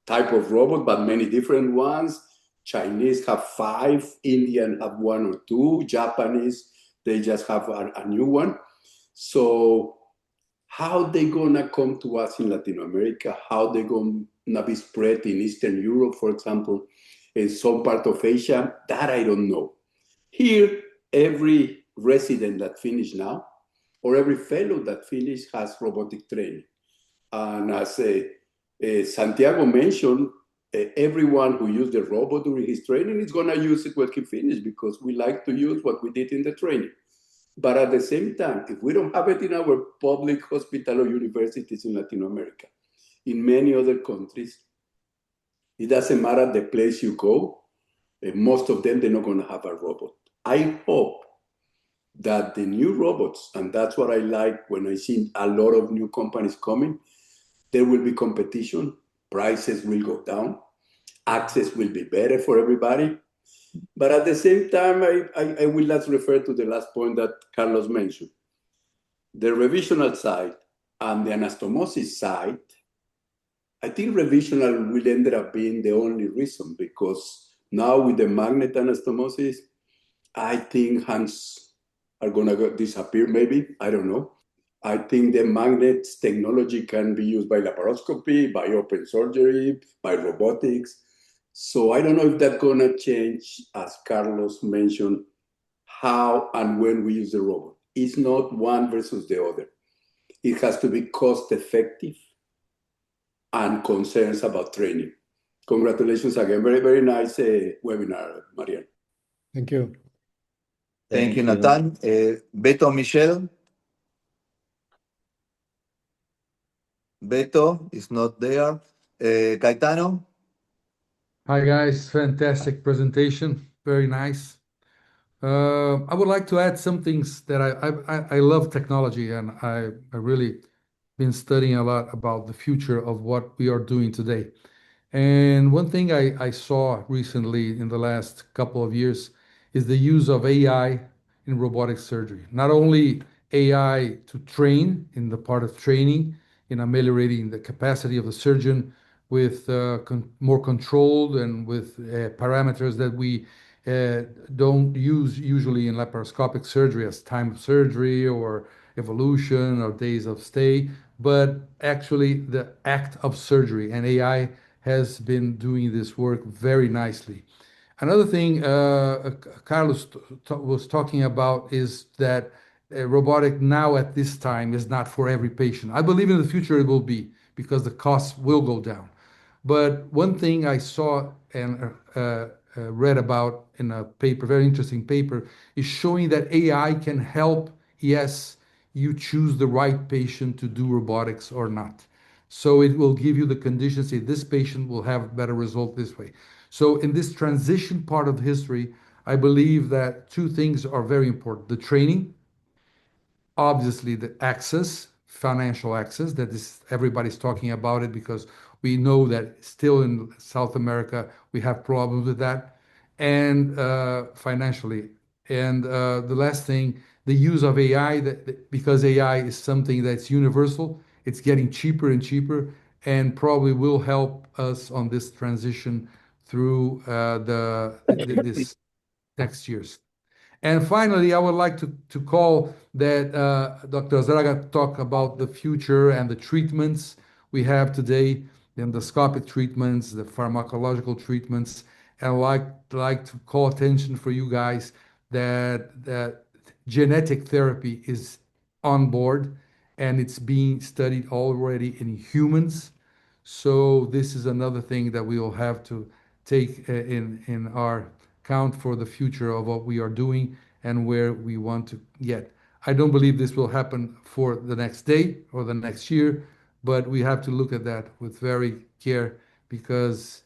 type of robot, but many different ones. Chinese have 5, Indian have 1 or 2, Japanese, they just have a new one. So how they gonna come to us in Latin America? How they gonna be spread in Eastern Europe, for example, in some part of Asia? That I don't know. Here, every resident that finished now, or every fellow that finished has robotic training. And as Santiago mentioned, everyone who used the robot during his training is gonna use it when he finished because we like to use what we did in the training. But at the same time, if we don't have it in our public hospital or universities in Latin America, in many other countries, it doesn't matter the place you go, most of them, they're not gonna have a robot. I hope that the new robots, and that's what I like when I see a lot of new companies coming, there will be competition, prices will go down, access will be better for everybody. But at the same time, I will just refer to the last point that Carlos mentioned. The revisional side and the anastomosis side, I think revisional will end up being the only reason because now with the magnet anastomosis, I think hands are gonna disappear maybe, I don't know. I think the magnets technology can be used by laparoscopy, by open surgery, by robotics. So I don't know if that's gonna change, as Carlos mentioned, how and when we use the robot. It's not one versus the other. It has to be cost effective and concerns about training. Congratulations again. Very, very nice webinar, Marian. Thank you. Thank you, Nathan. Beto Michel. Beto is not there. Caetano. Hi guys, fantastic presentation, very nice. I would like to add some things that I love technology and I really been studying a lot about the future of what we are doing today. And one thing I saw recently in the last couple of years is the use of AI in robotic surgery. Not only AI to train in the part of training, in ameliorating the capacity of the surgeon with more controlled and with parameters that we don't use usually in laparoscopic surgery as time of surgery or evolution or days of stay, but actually the act of surgery. And AI has been doing this work very nicely. Another thing Carlos was talking about is that robotic now at this time is not for every patient. I believe in the future it will be because the costs will go down. But one thing I saw and read about in a paper, very interesting paper, is showing that AI can help, yes, you choose the right patient to do robotics or not. So it will give you the conditions, say this patient will have better result this way. So in this transition part of history, I believe that two things are very important. The training, obviously the access, financial access, that is everybody's talking about it because we know that still in South America we have problems with that, and financially. And the last thing, the use of AI, because AI is something that's universal, it's getting cheaper and cheaper, and probably will help us on this transition through this next years. And finally, I would like to call that Dr. Zaraga talk about the future and the treatments we have today, the endoscopic treatments, the pharmacological treatments. And I'd like to call attention for you guys that genetic therapy is on board and it's being studied already in humans. So this is another thing that we will have to take in our count for the future of what we are doing and where we want to get. I don't believe this will happen for the next day or the next year, but we have to look at that with very care because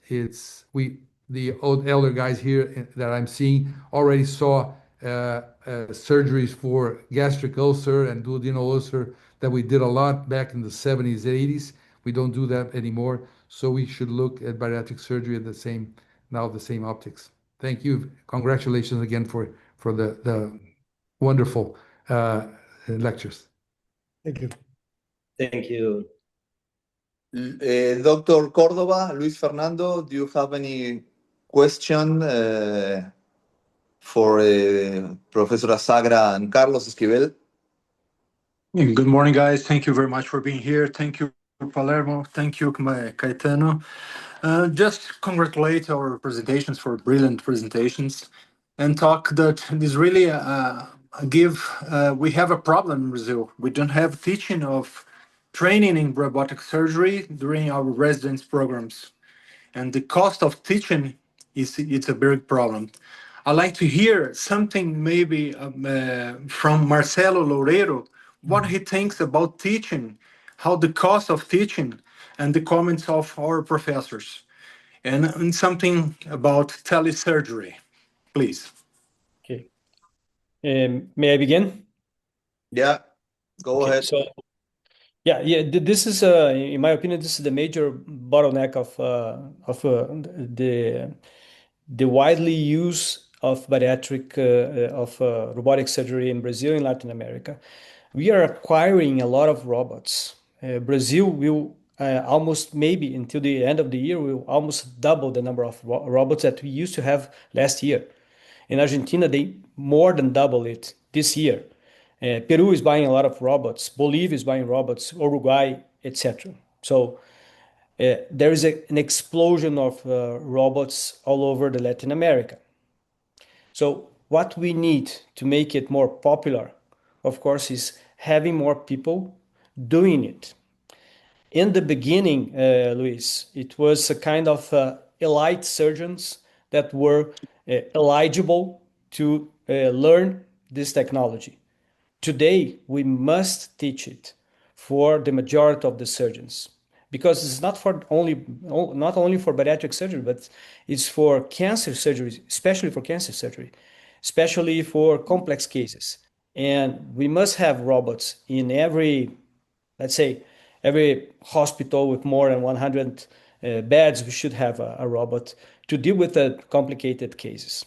the old elder guys here that I'm seeing already saw surgeries for gastric ulcer and duodenal ulcer that we did a lot back in the 70s, 80s. We don't do that anymore. So we should look at bariatric surgery at the same optics. Thank you. Congratulations again for the wonderful lectures. Thank you. Thank you. Dr. Cordova, Luis Fernando, do you have any question for Professor Azagra and Carlos Esquivel? Good morning, guys. Thank you very much for being here. Thank you, Palermo. Thank you, Caetano. Just congratulate our presentations for brilliant presentations and talk that this really we have a problem in Brazil. We don't have teaching of training in robotic surgery during our residence programs. And the cost of teaching it's a big problem. I'd like to hear something maybe from Marcelo Loureiro, what he thinks about teaching, how the cost of teaching, and the comments of our professors, and something about telesurgery, please. Okay. May I begin? Yeah, go Okay. ahead. So this is, in my opinion, this is the major bottleneck of the widely use of bariatric of robotic surgery in Brazil and Latin America. We are acquiring a lot of robots. Brazil will almost maybe until the end of the year will almost double the number of robots that we used to have last year. In Argentina, they more than double it this year. Peru is buying a lot of robots. Bolivia is buying robots. Uruguay, etc. So there is an explosion of robots all over the Latin America. So what we need to make it more popular, of course, is having more people doing it. In the beginning, Luis, it was a kind of elite surgeons that were eligible to learn this technology. Today, we must teach it for the majority of the surgeons because it's not only for bariatric surgery, but it's for cancer surgery, especially for cancer surgery, especially for complex cases. And we must have robots in every, let's say, every hospital with more than 100 beds. We should have a robot to deal with the complicated cases.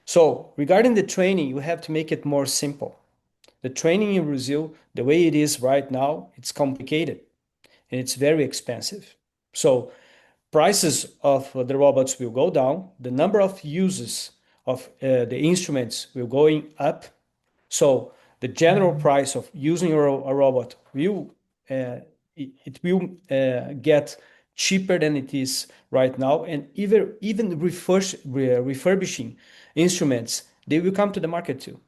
So regarding the training, you have to make it more simple. The training in Brazil, the way it is right now, it's complicated and it's very expensive. So prices of the robots will go down. The number of uses of the instruments will going up. So the general price of using a robot will it will get cheaper than it is right now, and even refurbishing instruments, they will come to the market too.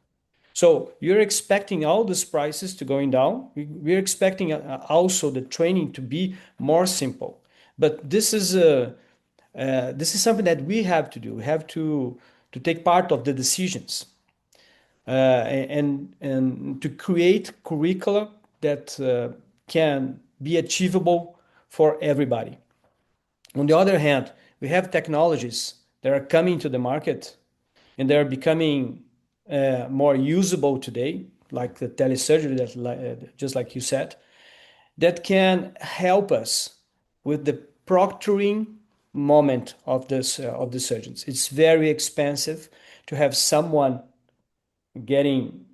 So you're expecting all these prices to going down. We're expecting also the training to be more simple. But this is something that we have to do. We have to take part of the decisions. and to create curricula that can be achievable for everybody. On the other hand, we have technologies that are coming to the market and they're becoming more usable today, like the telesurgery, that just like you said, that can help us with the proctoring moment of this of the surgeons. It's very expensive to have someone getting,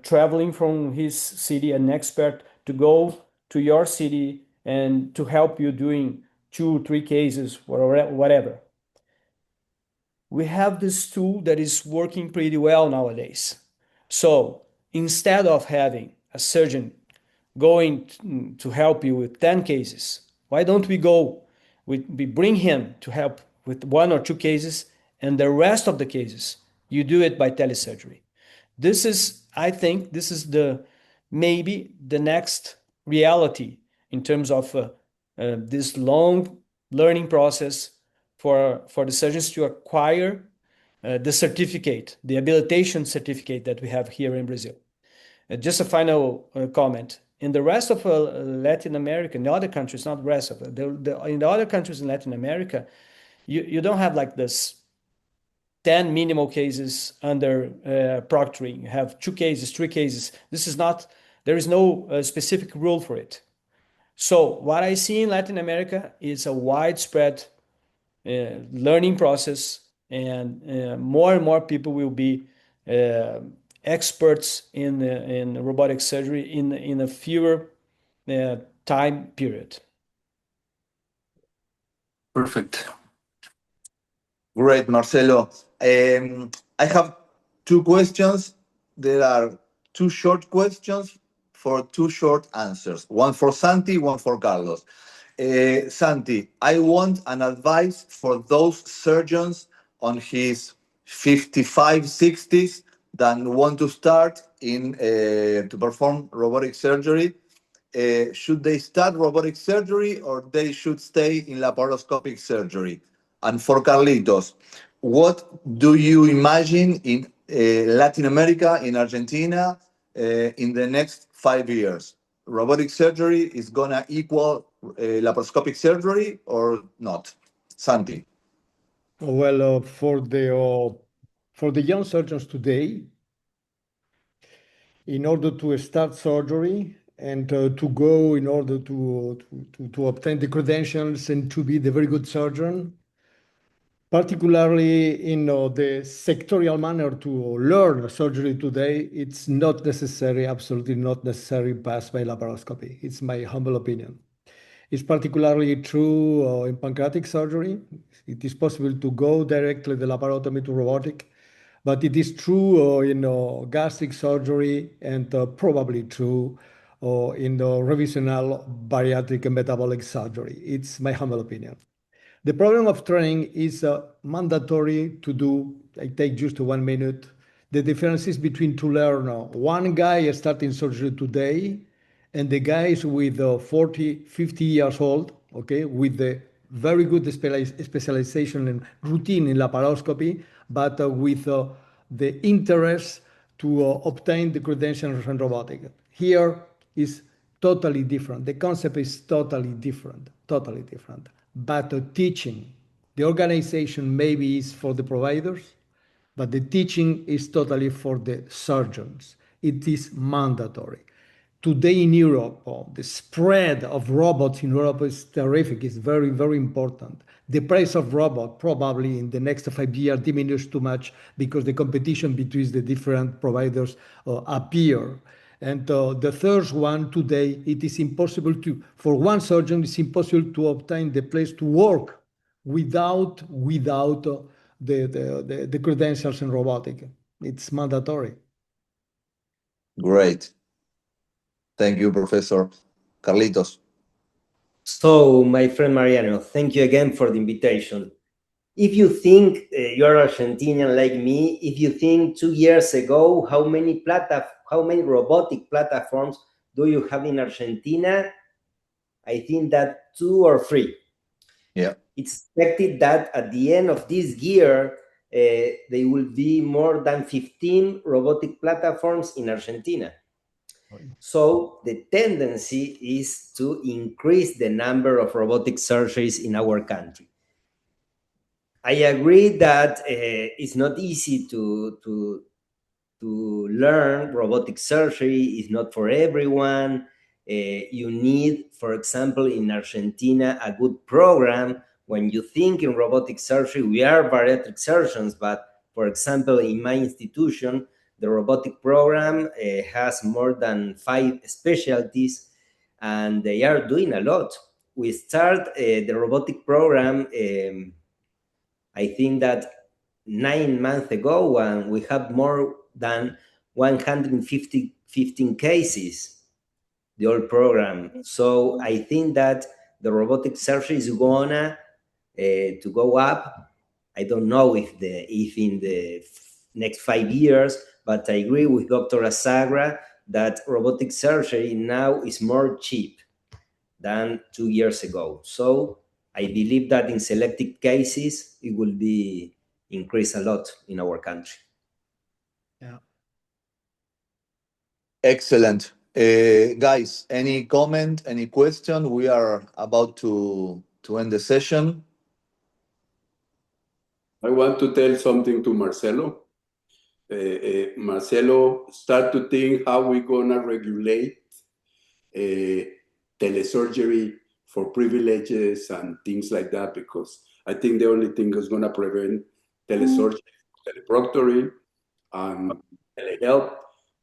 traveling from his city, an expert to go to your city and to help you doing 2 3 cases, whatever. We have this tool that is working pretty well nowadays. So instead of having a surgeon going to help you with 10 cases, why don't we bring him to help with 1 or 2 cases, and the rest of the cases you do it by telesurgery. I think this is maybe the next reality in terms of this long learning process for the surgeons to acquire the certificate, the habilitation certificate that we have here in Brazil. Just a final comment. In the rest of Latin America, in the other countries, not the rest of it, in the other countries in Latin America, you don't have like this 10 minimal cases under proctoring. You have 2 cases, 3 cases. There is no specific rule for it. So what I see in Latin America is a widespread learning process, and more people will be experts in robotic surgery in a fewer time period. Perfect. Great, Marcelo. I have 2 questions. There are 2 short questions for 2 short answers. One for Santi, one for Carlos. Santi, I want an advice for those surgeons on his 55, 60s that want to start to perform robotic surgery. Should they start robotic surgery or they should stay in laparoscopic surgery? And for Carlitos, what do you imagine in Latin America, in Argentina, in the next 5 years? Robotic surgery is going to equal laparoscopic surgery or not? Santi. Well, for the young surgeons today, in order to start surgery and to go in order to obtain the credentials and to be the very good surgeon, particularly in the sectorial manner to learn surgery today, it's not necessary, absolutely not necessary, pass by laparoscopy. It's my humble opinion. It's particularly true in pancreatic surgery. It is possible to go directly the laparotomy to robotic, but it is true in gastric surgery and probably true in the revisional bariatric and metabolic surgery. It's my humble opinion. The problem of training is mandatory to do. I take just 1 minute. The differences between to learn one guy starting surgery today and the guys with 40, 50 years old, okay, with the very good specialization and routine in laparoscopy, but with the interest to obtain the credentials in robotic. Here is totally different. The concept is totally different, totally different. But the teaching, the organization maybe is for the providers, but the teaching is totally for the surgeons. It is mandatory. Today in Europe, the spread of robots in Europe is terrific. It's very, very important. The price of robot probably in the next 5 years diminishes too much because the competition between the different providers appear. And the third one today, it is impossible for one surgeon, it's impossible to obtain the place to work without the credentials in robotic. It's mandatory. Great. Thank you, Professor. Carlitos. So, my friend Mariano, thank you again for the invitation. If you think you're Argentinian like me, if you think 2 years ago, how many robotic platforms do you have in Argentina? I think that 2 or 3. Yeah. It's expected that at the end of this year, there will be more than 15 robotic platforms in Argentina. So the tendency is to increase the number of robotic surgeries in our country. I agree that it's not easy to learn robotic surgery. It's not for everyone. You need, for example, in Argentina, a good program. When you think in robotic surgery, we are bariatric surgeons, but for example, in my institution, the robotic program has more than 5 specialties, and they are doing a lot. We start the robotic program, I think that 9 months ago, and we have more than 115 cases, the whole program. So I think that the robotic surgery is gonna to go up. I don't know if in the next 5 years, but I agree with Dr. Asagra that robotic surgery now is more cheap than 2 years ago. So I believe that in selected cases, it will be increased a lot in our country. Yeah. Excellent. Guys, any comment, any question? We are about to end the session. I want to tell something to Marcelo. Marcelo, start to think how we're gonna regulate telesurgery for privileges and things like that, because I think the only thing that's gonna prevent telesurgery, teleproctoring, and telehealth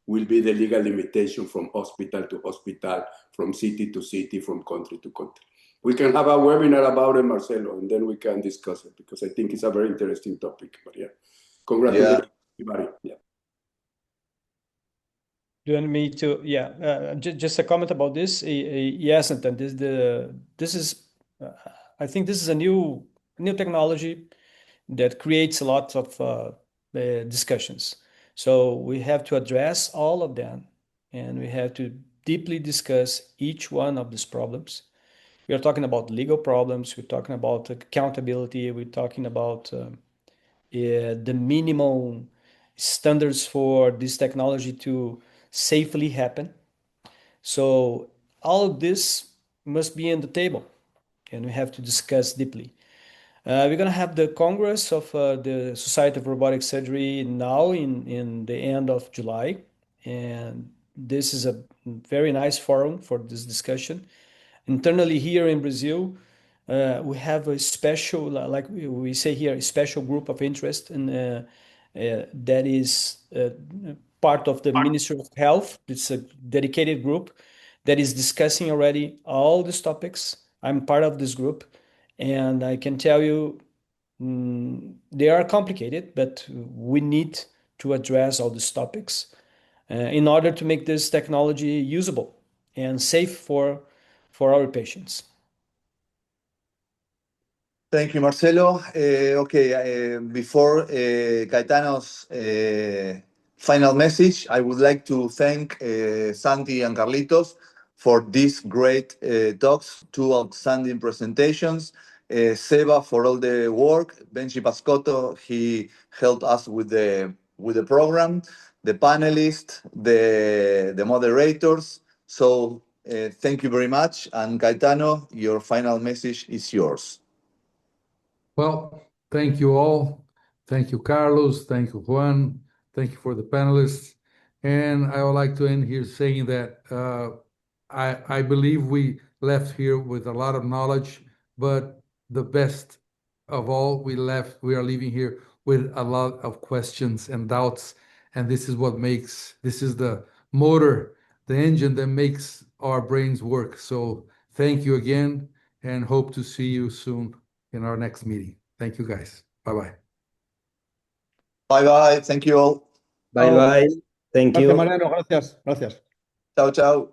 will be the legal limitation from hospital to hospital, from city to city, from country to country. We can have a webinar about it, Marcelo, and then we can discuss it, because I think it's a very interesting topic. But yeah, congratulations, everybody. Yeah. Do you want me to? Yeah, just a comment about this. Yes, and then this is, I think this is a new technology that creates a lot of discussions. So we have to address all of them, and we have to deeply discuss each one of these problems. We are talking about legal problems. We're talking about accountability. We're talking about the minimum standards for this technology to safely happen. So all of this must be on the table, and we have to discuss deeply. We're going to have the Congress of the Society of Robotic Surgery now in the end of July, and this is a very nice forum for this discussion. Internally here in Brazil, we have a special, like we say here, a special group of interest, and that is part of the Ministry of Health. It's a dedicated group that is discussing already all these topics. I'm part of this group, and I can tell you they are complicated, but we need to address all these topics in order to make this technology usable and safe for our patients. Thank you, Marcelo. Before Caetano's final message, I would like to thank Santi and Carlitos for these great talks, 2 outstanding presentations. Seba for all the work. Benji Pascotto, he helped us with the program, the panelists, the moderators. So thank you very much. And Caetano, your final message is yours. Well, thank you all. Thank you, Carlos. Thank you, Juan. Thank you for the panelists. And I would like to end here saying that I believe we left here with a lot of knowledge, but the best of all, we are leaving here with a lot of questions and doubts. And this is the motor, the engine that makes our brains work. So thank you again, and hope to see you soon in our next meeting. Thank you, guys. Bye-bye. Bye-bye. Thank you all. Bye-bye. Thank you. Gracias, Mariano. Gracias. Ciao, ciao.